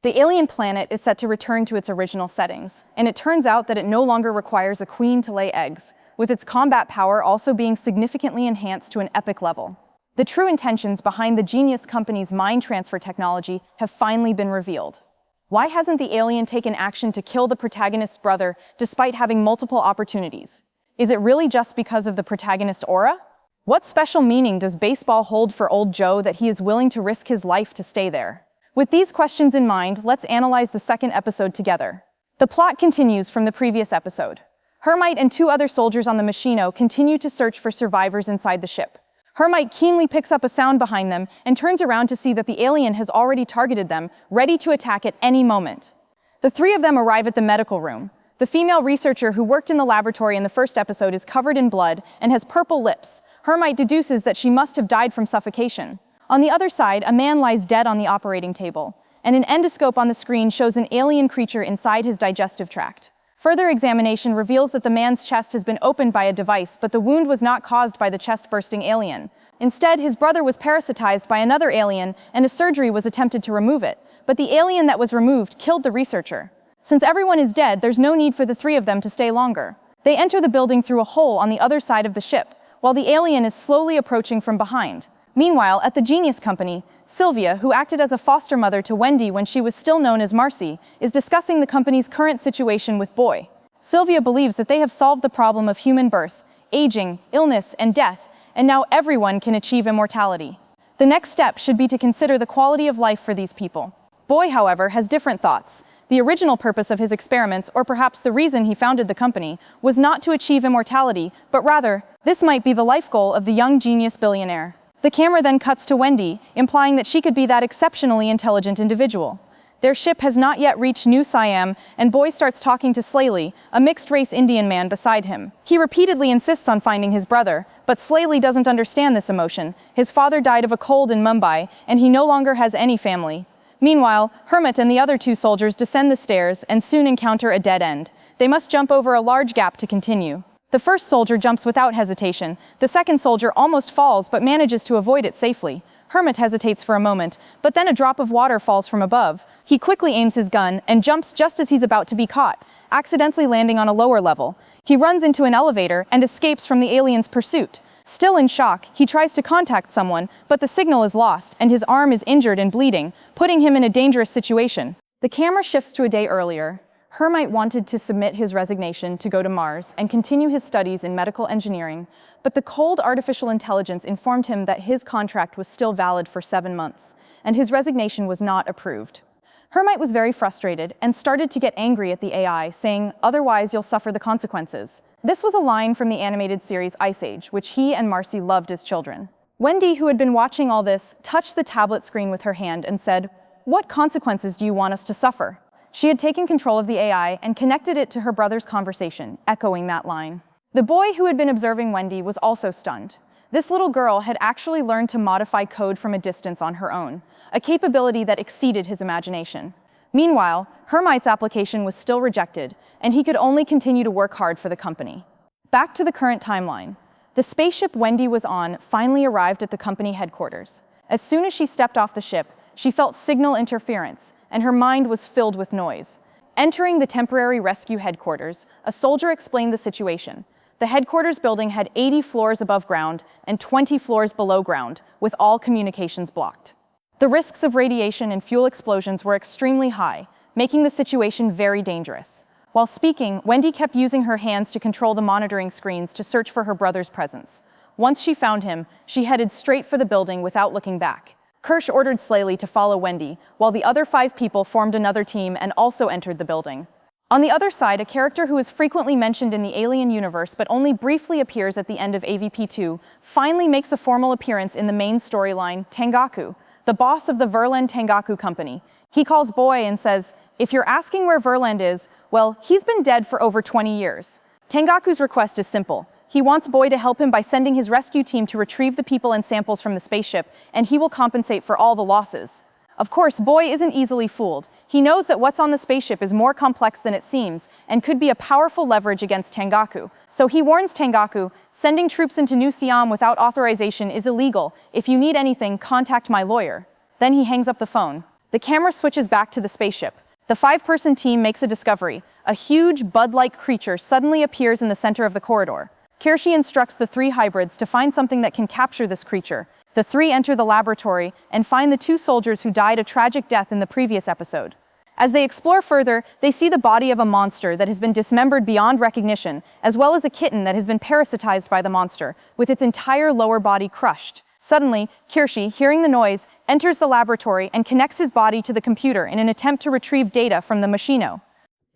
The alien planet is set to return to its original settings, and it turns out that it no longer requires a queen to lay eggs, with its combat power also being significantly enhanced to an epic level. The true intentions behind the Genius Company's mind transfer technology have finally been revealed. Why hasn't the alien taken action to kill the protagonist's brother despite having multiple opportunities? Is it really just because of the protagonist aura? What special meaning does baseball hold for old Joe that he is willing to risk his life to stay there? With these questions in mind, let's analyze the second episode together. The plot continues from the previous episode. Hermite and two other soldiers on the Machino continue to search for survivors inside the ship. Hermite keenly picks up a sound behind them and turns around to see that the alien has already targeted them, ready to attack at any moment. The three of them arrive at the medical room. The female researcher who worked in the laboratory in the first episode is covered in blood and has purple lips. Hermite deduces that she must have died from suffocation. On the other side, a man lies dead on the operating table, and an endoscope on the screen shows an alien creature inside his digestive tract. Further examination reveals that the man's chest has been opened by a device, but the wound was not caused by the chest-bursting alien. Instead, his brother was parasitized by another alien, and a surgery was attempted to remove it, but the alien that was removed killed the researcher. Since everyone is dead, there's no need for the three of them to stay longer. They enter the building through a hole on the other side of the ship, while the alien is slowly approaching from behind. Meanwhile, at the Genius Company, Sylvia, who acted as a foster mother to Wendy when she was still known as Marcy, is discussing the company's current situation with Boy. Sylvia believes that they have solved the problem of human birth, aging, illness, and death, and now everyone can achieve immortality. The next step should be to consider the quality of life for these people. Boy, however, has different thoughts. The original purpose of his experiments, or perhaps the reason he founded the company, was not to achieve immortality, but rather, this might be the life goal of the young genius billionaire. The camera then cuts to Wendy, implying that she could be that exceptionally intelligent individual. Their ship has not yet reached New Siam, and Boy starts talking to Slaley, a mixed-race Indian man beside him. He repeatedly insists on finding his brother, but Slaley doesn't understand this emotion. His father died of a cold in Mumbai, and he no longer has any family. Meanwhile, Hermit and the other two soldiers descend the stairs and soon encounter a dead end. They must jump over a large gap to continue. The first soldier jumps without hesitation. The second soldier almost falls but manages to avoid it safely. Hermit hesitates for a moment, but then a drop of water falls from above. He quickly aims his gun and jumps just as he's about to be caught, accidentally landing on a lower level. He runs into an elevator and escapes from the alien's pursuit. Still in shock, he tries to contact someone, but the signal is lost and his arm is injured and bleeding, putting him in a dangerous situation. The camera shifts to a day earlier. Hermite wanted to submit his resignation to go to Mars and continue his studies in medical engineering, but the cold artificial intelligence informed him that his contract was still valid for 7 months, and his resignation was not approved. Hermite was very frustrated and started to get angry at the AI, saying, "Otherwise you'll suffer the consequences." This was a line from the animated series Ice Age, which he and Marcy loved as children. Wendy, who had been watching all this, touched the tablet screen with her hand and said, "What consequences do you want us to suffer?" She had taken control of the AI and connected it to her brother's conversation, echoing that line. The boy who had been observing Wendy was also stunned. This little girl had actually learned to modify code from a distance on her own, a capability that exceeded his imagination. Meanwhile, Hermite's application was still rejected, and he could only continue to work hard for the company. Back to the current timeline. The spaceship Wendy was on finally arrived at the company headquarters. As soon as she stepped off the ship, she felt signal interference, and her mind was filled with noise. Entering the temporary rescue headquarters, a soldier explained the situation. The headquarters building had 80 floors above ground and 20 floors below ground, with all communications blocked. The risks of radiation and fuel explosions were extremely high, making the situation very dangerous. While speaking, Wendy kept using her hands to control the monitoring screens to search for her brother's presence. Once she found him, she headed straight for the building without looking back. Kirsch ordered Slaley to follow Wendy, while the other 5 people formed another team and also entered the building. On the other side, a character who is frequently mentioned in the Alien universe but only briefly appears at the end of AVP2 finally makes a formal appearance in the main storyline, Tengaku, the boss of the Verland Tengaku company. He calls Boy and says, "If you're asking where Verland is, well, he's been dead for over 20 years. Tengaku's request is simple. He wants Boy to help him by sending his rescue team to retrieve the people and samples from the spaceship, and he will compensate for all the losses." Of course, Boy isn't easily fooled. He knows that what's on the spaceship is more complex than it seems, and could be a powerful leverage against Tengaku. So he warns Tengaku, "Sending troops into New Siam without authorization is illegal. If you need anything, contact my lawyer." Then he hangs up the phone. The camera switches back to the spaceship. The five-person team makes a discovery. A huge, bud-like creature suddenly appears in the center of the corridor. Kirsche instructs the three hybrids to find something that can capture this creature. The three enter the laboratory and find the two soldiers who died a tragic death in the previous episode. As they explore further, they see the body of a monster that has been dismembered beyond recognition, as well as a kitten that has been parasitized by the monster, with its entire lower body crushed. Suddenly, Kirsche, hearing the noise, enters the laboratory and connects his body to the computer in an attempt to retrieve data from the machino.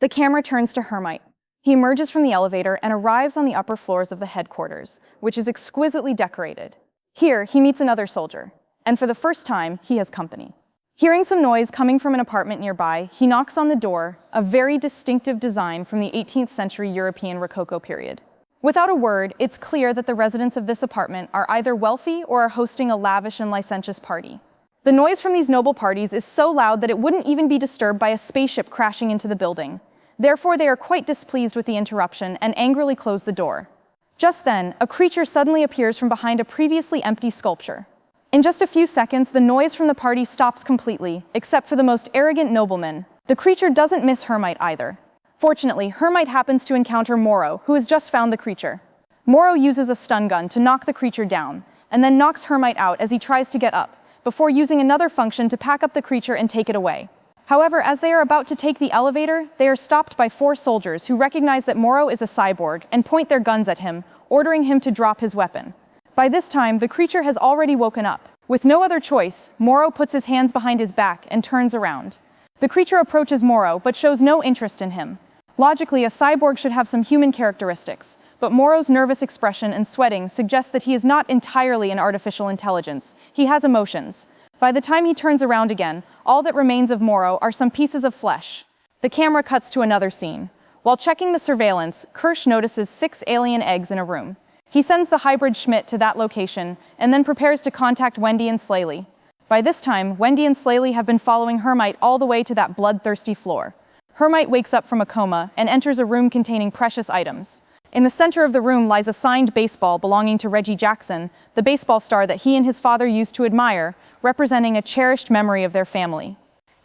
The camera turns to Hermite. He emerges from the elevator and arrives on the upper floors of the headquarters, which is exquisitely decorated. Here, he meets another soldier, and for the first time, he has company. Hearing some noise coming from an apartment nearby, he knocks on the door, a very distinctive design from the 18th century European Rococo period. Without a word, it's clear that the residents of this apartment are either wealthy or are hosting a lavish and licentious party. The noise from these noble parties is so loud that it wouldn't even be disturbed by a spaceship crashing into the building. Therefore, they are quite displeased with the interruption and angrily close the door. Just then, a creature suddenly appears from behind a previously empty sculpture. In just a few seconds, the noise from the party stops completely, except for the most arrogant nobleman. The creature doesn't miss Hermite either. Fortunately, Hermite happens to encounter Moro, who has just found the creature. Moro uses a stun gun to knock the creature down, and then knocks Hermite out as he tries to get up, before using another function to pack up the creature and take it away. However, as they are about to take the elevator, they are stopped by four soldiers who recognize that Moro is a cyborg and point their guns at him, ordering him to drop his weapon. By this time, the creature has already woken up. With no other choice, Moro puts his hands behind his back and turns around. The creature approaches Moro, but shows no interest in him. Logically, a cyborg should have some human characteristics, but Moro's nervous expression and sweating suggest that he is not entirely an artificial intelligence. He has emotions. By the time he turns around again, all that remains of Moro are some pieces of flesh. The camera cuts to another scene. While checking the surveillance, Kirsch notices 6 alien eggs in a room. He sends the hybrid Schmidt to that location, and then prepares to contact Wendy and Slaley. By this time, Wendy and Slaley have been following Hermite all the way to that bloodthirsty floor. Hermite wakes up from a coma and enters a room containing precious items. In the center of the room lies a signed baseball belonging to Reggie Jackson, the baseball star that he and his father used to admire, representing a cherished memory of their family.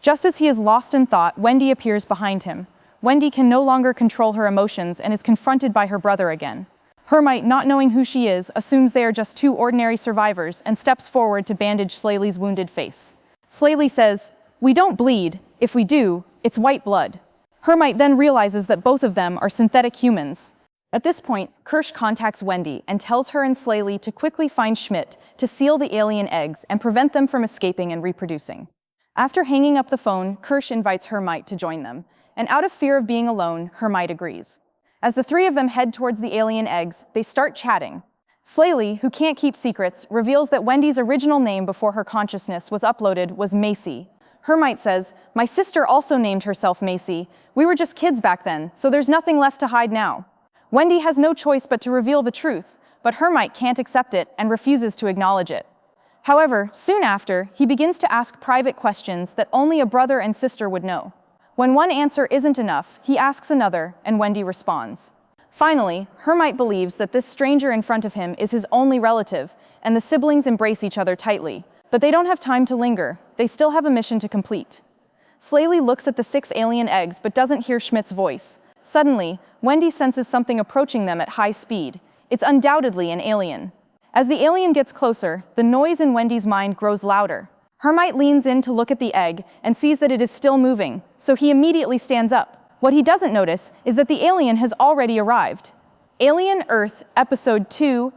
Just as he is lost in thought, Wendy appears behind him. Wendy can no longer control her emotions and is confronted by her brother again. Hermite, not knowing who she is, assumes they are just 2 ordinary survivors and steps forward to bandage Slaley's wounded face. Slaley says, "We don't bleed. If we do, it's white blood." Hermite then realizes that both of them are synthetic humans. At this point, Kirsch contacts Wendy and tells her and Slaley to quickly find Schmidt to seal the alien eggs and prevent them from escaping and reproducing. After hanging up the phone, Kirsch invites Hermite to join them, and out of fear of being alone, Hermite agrees. As the 3 of them head towards the alien eggs, they start chatting. Slaley, who can't keep secrets, reveals that Wendy's original name before her consciousness was uploaded was Macy. Hermite says, "My sister also named herself Macy. We were just kids back then, so there's nothing left to hide now." Wendy has no choice but to reveal the truth, but Hermite can't accept it and refuses to acknowledge it. However, soon after, he begins to ask private questions that only a brother and sister would know. When one answer isn't enough, he asks another, and Wendy responds. Finally, Hermite believes that this stranger in front of him is his only relative, and the siblings embrace each other tightly. But they don't have time to linger. They still have a mission to complete. Slaley looks at the 6 alien eggs but doesn't hear Schmidt's voice. Suddenly, Wendy senses something approaching them at high speed. It's undoubtedly an alien. As the alien gets closer, the noise in Wendy's mind grows louder. Hermite leans in to look at the egg and sees that it is still moving, so he immediately stands up. What he doesn't notice is that the alien has already arrived. Alien Earth, Episode 2,